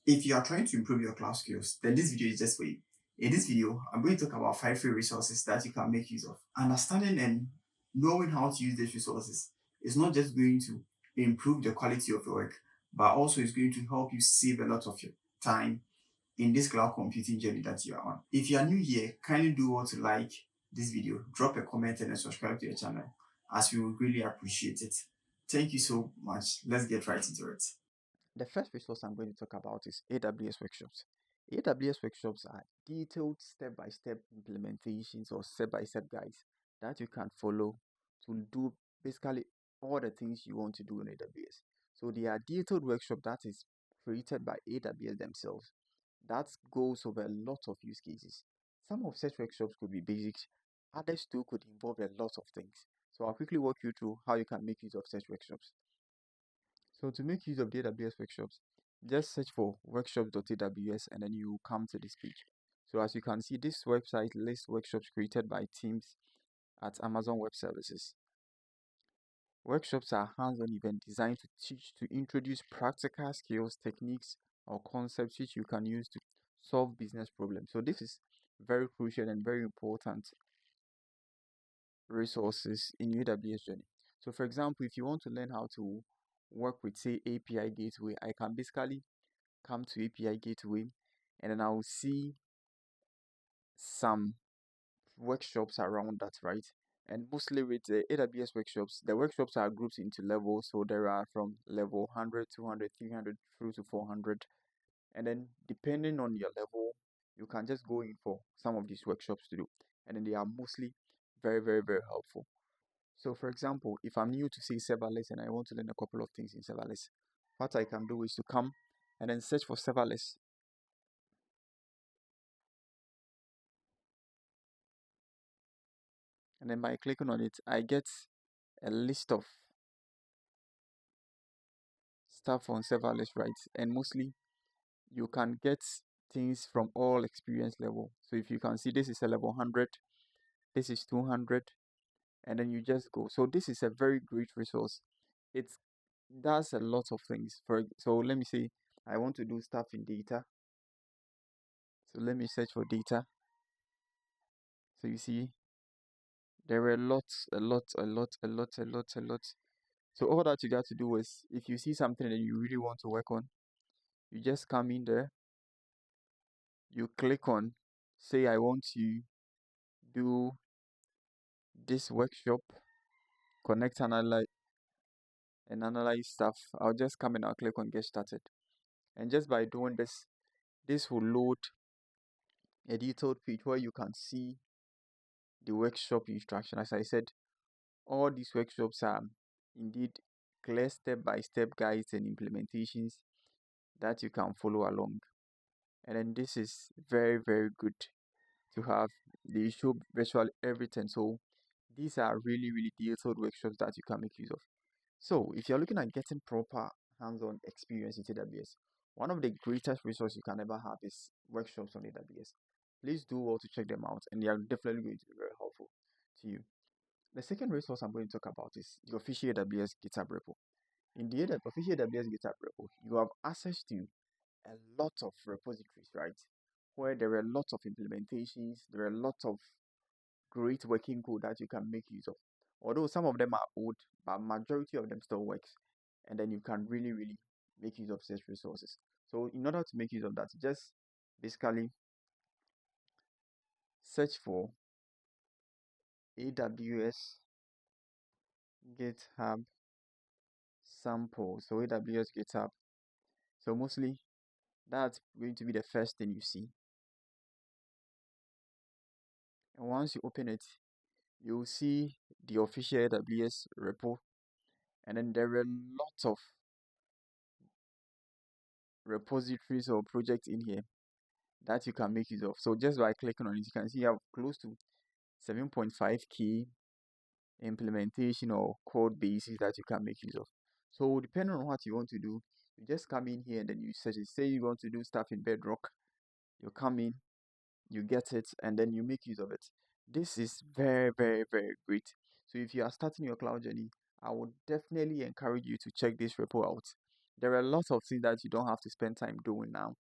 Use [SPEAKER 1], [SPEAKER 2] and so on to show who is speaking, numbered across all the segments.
[SPEAKER 1] If you are trying to improve your cloud skills, then this video is just for you. In this video, I'm going to talk about 5 free resources that you can make use of. Understanding and knowing how to use these resources is not just going to improve the quality of your work, but also is going to help you save a lot of your time in this cloud computing journey that you are on. If you are new here, kindly do want to like this video, drop a comment and subscribe to the channel, as we would really appreciate it. Thank you so much. Let's get right into it.
[SPEAKER 2] The first resource I'm going to talk about is AWS Workshops. AWS Workshops are detailed step-by-step implementations or step-by-step guides that you can follow to do basically all the things you want to do in AWS. So they are detailed workshop that is created by AWS themselves that goes over a lot of use cases. Some of such workshops could be basics, others too could involve a lot of things. So I'll quickly walk you through how you can make use of such workshops. So to make use of the AWS workshops, just search for workshops.aws and then you come to this page. So as you can see, this website lists workshops created by teams at Amazon Web Services. Workshops are hands-on events designed to introduce practical skills, techniques, or concepts which you can use to solve business problems. So this is very crucial and very important resources in your AWS journey. So for example, if you want to learn how to work with say API gateway, I can basically come to API gateway and then I will see some workshops around that, right? And mostly with the AWS workshops, the workshops are grouped into levels. So there are from level 100, 200, 300 through to 400. And then depending on your level, you can just go in for some of these workshops to do. And then they are mostly very, very, very helpful. So for example, if I'm new to say serverless and I want to learn a couple of things in serverless, what I can do is to come and then search for serverless. And then by clicking on it, I get a list of stuff on serverless, right? And mostly you can get things from all experience level. So if you can see, this is a level 100, this is 200, and then you just go. So this is a very great resource. It does a lot of things. So let me say I want to do stuff in data. So let me search for data. So you see, there were lots, a lot, a lot, a lot, a lot, a lot. So all that you got to do is, if you see something that you really want to work on, you just come in there, you click on, say I want to do this workshop, connect, analyze stuff. I'll just come and I'll click on get started. And just by doing this, this will load a detailed page where you can see the workshop instruction. As I said, all these workshops are indeed clear step-by-step guides and implementations that you can follow along. And then this is very, very good to have. They show virtually everything. So these are really, really detailed workshops that you can make use of. So if you're looking at getting proper hands-on experience in AWS, one of the greatest resources you can ever have is workshops on AWS. Please do well to check them out, and they are definitely going to be very helpful to you. The second resource I'm going to talk about is the official AWS GitHub repo. In the official AWS GitHub repo, you have access to a lot of repositories, right? Where there are lots of implementations, there are lots of great working code that you can make use of. Although some of them are old, but majority of them still works. And then you can really, really make use of such resources. So in order to make use of that, just basically search for AWS GitHub sample. So AWS GitHub. So mostly that's going to be the first thing you see. And once you open it, you'll see the official AWS repo. And then there are lots of repositories or projects in here that you can make use of. So just by clicking on it, you can see you have close to 7.5k implementation or code bases that you can make use of. So depending on what you want to do, you just come in here and then you search it. Say you want to do stuff in Bedrock, you come in, you get it, and then you make use of it. This is very, very, very great. So if you are starting your cloud journey, I would definitely encourage you to check this repo out. There are a lot of things that you don't have to spend time doing now.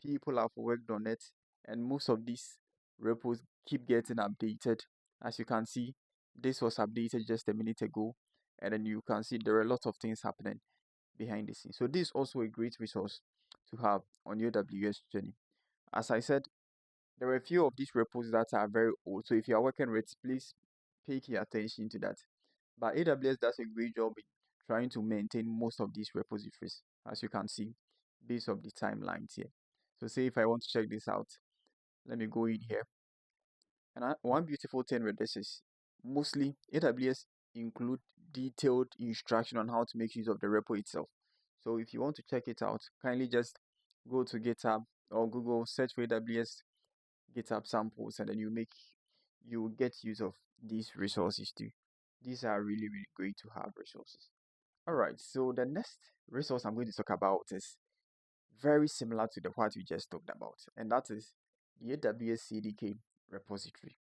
[SPEAKER 2] People have worked on it, and most of these repos keep getting updated. As you can see, this was updated just a minute ago, and then you can see there are a lot of things happening behind the scenes. So this is also a great resource to have on your AWS journey. As I said, there are a few of these repos that are very old. So if you are working with, please pay key attention to that. But AWS does a great job in trying to maintain most of these repositories, as you can see, based on the timelines here. So say if I want to check this out, let me go in here. And one beautiful thing with this is mostly AWS include detailed instruction on how to make use of the repo itself. So if you want to check it out, kindly just go to GitHub or Google, search for AWS GitHub samples, and then you get use of these resources too. These are really, really great to have resources. All right, so the next resource I'm going to talk about is very similar to the what we just talked about, and that is the AWS CDK repository.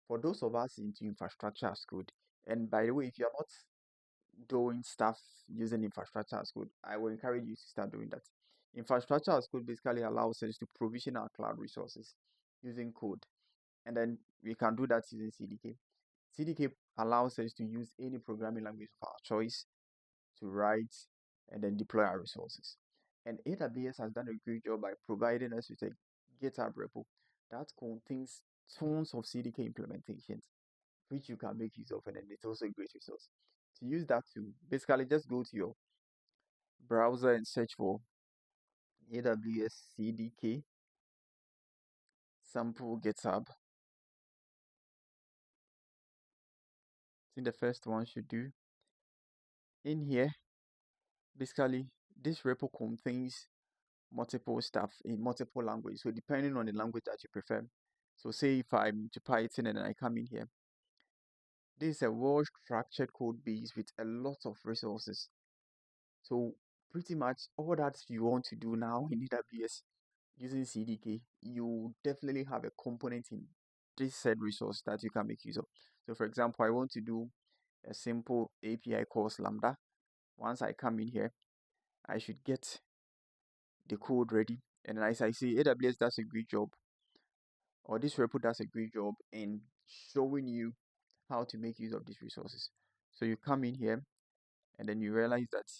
[SPEAKER 2] For those of us into infrastructure as code, and by the way, if you're not doing stuff using infrastructure as code, I will encourage you to start doing that. Infrastructure as code basically allows us to provision our cloud resources using code, and then we can do that using CDK. CDK allows us to use any programming language of our choice to write and then deploy our resources. And AWS has done a great job by providing us with a GitHub repo that contains tons of CDK implementations, which you can make use of, and then it's also a great resource. To use that to basically just go to your browser and search for AWS CDK sample GitHub. I think the first one should do. In here, basically, this repo contains multiple stuff in multiple languages. So depending on the language that you prefer. So say if I'm to Python and I come in here, this is a well-structured code base with a lot of resources. So pretty much all that you want to do now in AWS using CDK, you definitely have a component in this said resource that you can make use of. So for example, I want to do a simple API calls Lambda. Once I come in here, I should get the code ready. And as I say, AWS does a great job, or this repo does a great job in showing you how to make use of these resources. So you come in here and then you realize that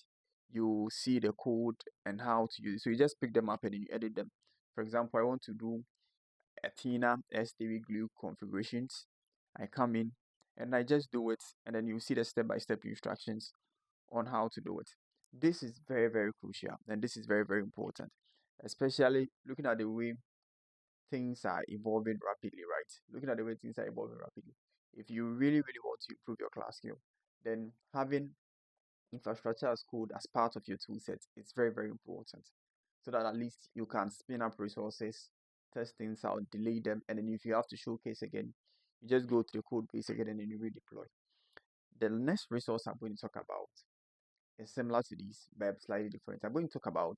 [SPEAKER 2] you see the code and how to use it. So you just pick them up and then you edit them. For example, I want to do Athena S3 glue configurations. I come in and I just do it, and then you see the step-by-step instructions on how to do it. This is very, very crucial, and this is very, very important, especially looking at the way things are evolving rapidly, right? Looking at the way things are evolving rapidly. If you really, really want to improve your class skill, then having infrastructure as code as part of your tool set is very, very important. So that at least you can spin up resources, test things out, delay them, and then if you have to showcase again, you just go to the code base again and then you redeploy. The next resource I'm going to talk about is similar to this, but slightly different. I'm going to talk about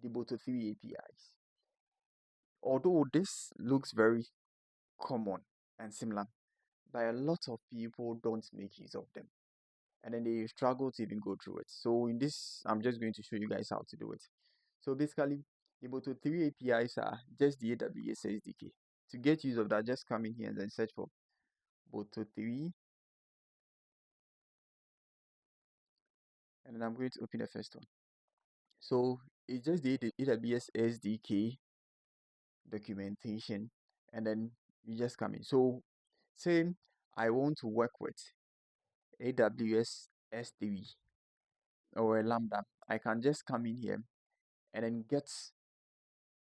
[SPEAKER 2] the Boto3 APIs. Although this looks very common and similar, but a lot of people don't make use of them, and then they struggle to even go through it. So in this, I'm just going to show you guys how to do it. So basically, the Boto3 APIs are just the AWS SDK. To get use of that, just come in here and then search for Boto3, and then I'm going to open the first one. So it's just the AWS SDK documentation, and then you just come in. So say I want to work with AWS S3 or a Lambda, I can just come in here and then get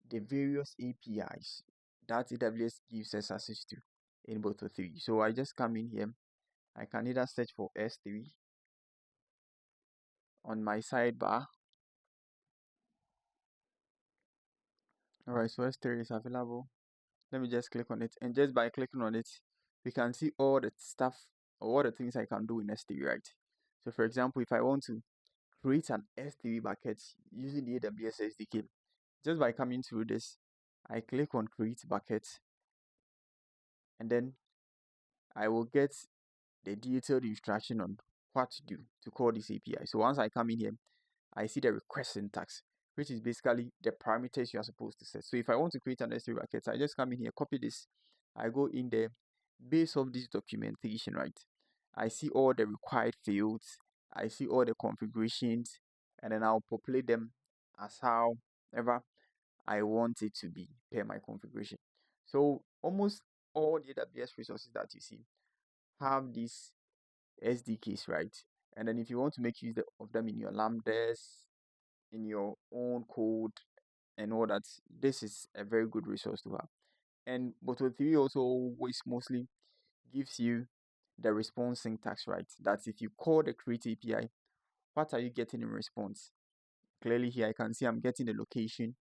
[SPEAKER 2] the various APIs that AWS gives us access to in Boto3. So I just come in here, I can either search for S3 on my sidebar. Alright, so S3 is available. Let me just click on it, and just by clicking on it, we can see all the stuff or all the things I can do in S3, right? So for example, if I want to create an S3 bucket using the AWS SDK, just by coming through this, I click on create bucket, and then I will get the detailed instruction on what to do to call this API. So once I come in here, I see the request syntax, which is basically the parameters you are supposed to set. So if I want to create an S3 bucket, I just come in here, copy this, I go in there, based off this documentation, right? I see all the required fields, I see all the configurations, and then I'll populate them as however I want it to be per my configuration. So almost all the AWS resources that you see have these SDKs, right? And then if you want to make use of them in your lambdas, in your own code, and all that, this is a very good resource to have. And Boto 3 also always mostly gives you the response syntax, right? That's if you call the create API, what are you getting in response? Clearly here I can see I'm getting the location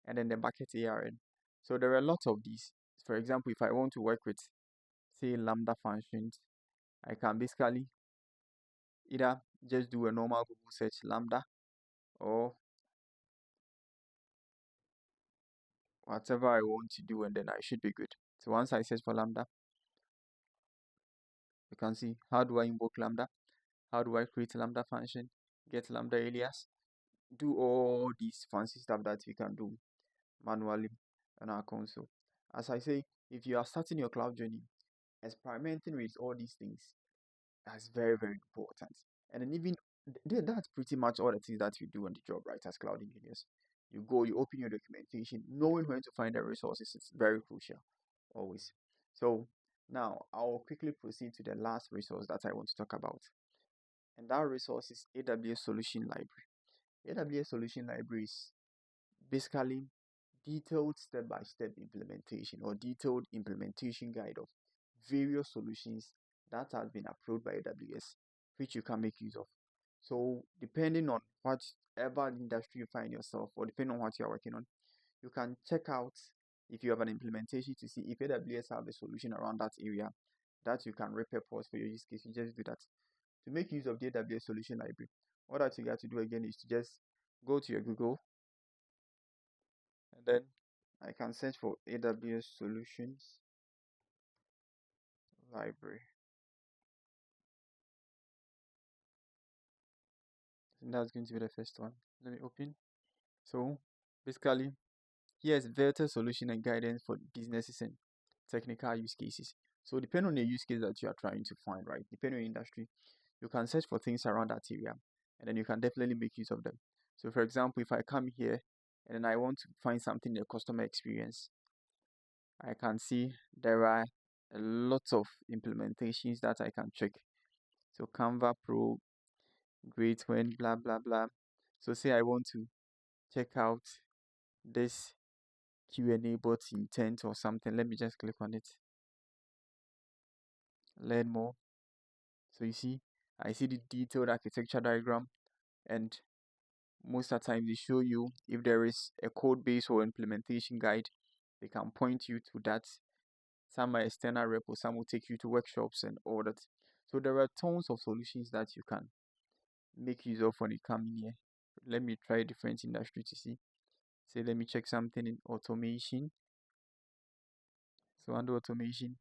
[SPEAKER 2] and then the bucket ARN. So there are a lot of these. For example, if I want to work with, say, Lambda functions, I can basically either just do a normal Google search Lambda or whatever I want to do, and then I should be good. So once I search for Lambda, you can see how do I invoke Lambda, how do I create a Lambda function, get Lambda alias, do all these fancy stuff that we can do manually on our console. As I say, if you are starting your cloud journey, experimenting with all these things, that's very, very important. And then even that's pretty much all the things that we do on the job, right, as cloud engineers. You go, you open your documentation, knowing when to find the resources is very crucial, always. So now I'll quickly proceed to the last resource that I want to talk about. And that resource is AWS Solution Library. AWS Solution Library is basically detailed step-by-step implementation or detailed implementation guide of various solutions that has been approved by AWS, which you can make use of. So depending on whatever industry you find yourself or depending on what you are working on, you can check out if you have an implementation to see if AWS have a solution around that area that you can repurpose for your use case. You just do that. To make use of the AWS Solution Library, all that you got to do again is to just go to your Google and then I can search for AWS Solutions Library. And that's going to be the first one. Let me open. So basically, here's Vector solution and guidance for businesses and technical use cases. So depending on the use case that you are trying to find, right? Depending on industry, you can search for things around that area and then you can definitely make use of them. So for example, if I come here and then I want to find something in the customer experience, I can see there are a lot of implementations that I can check. So Canva Pro, great when blah blah blah. So say I want to check out this Q&A bot intent or something. Let me just click on it. Learn more. So you see, I see the detailed architecture diagram, and most of the time they show you if there is a code base or implementation guide, they can point you to that. Some are external repos, some will take you to workshops and all that. So there are tons of solutions that you can make use of when you come in here. Let me try different industry to see. Say let me check something in automation. So under automation,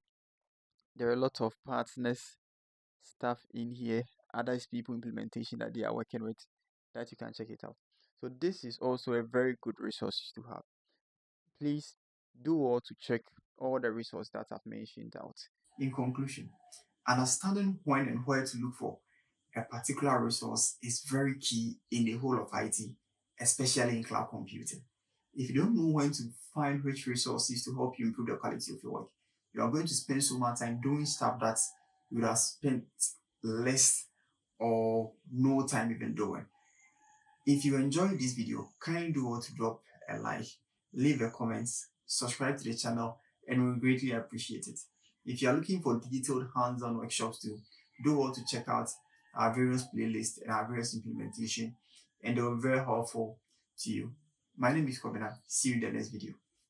[SPEAKER 2] there are a lot of partners stuff in here, other people implementation that they are working with, that you can check it out. So this is also a very good resource to have. Please do all to check all the resources that I've mentioned out.
[SPEAKER 1] In conclusion, understanding when and where to look for a particular resource is very key in the whole of IT, especially in cloud computing. If you don't know when to find which resources to help you improve the quality of your work, you are going to spend so much time doing stuff that you would have spent less or no time even doing. If you enjoyed this video, kindly do all to drop a like, leave a comment, subscribe to the channel, and we greatly appreciate it. If you are looking for detailed hands-on workshops too, do all to check out our various playlists and our various implementation, and they will be very helpful to you. My name is Kobina. See you in the next video.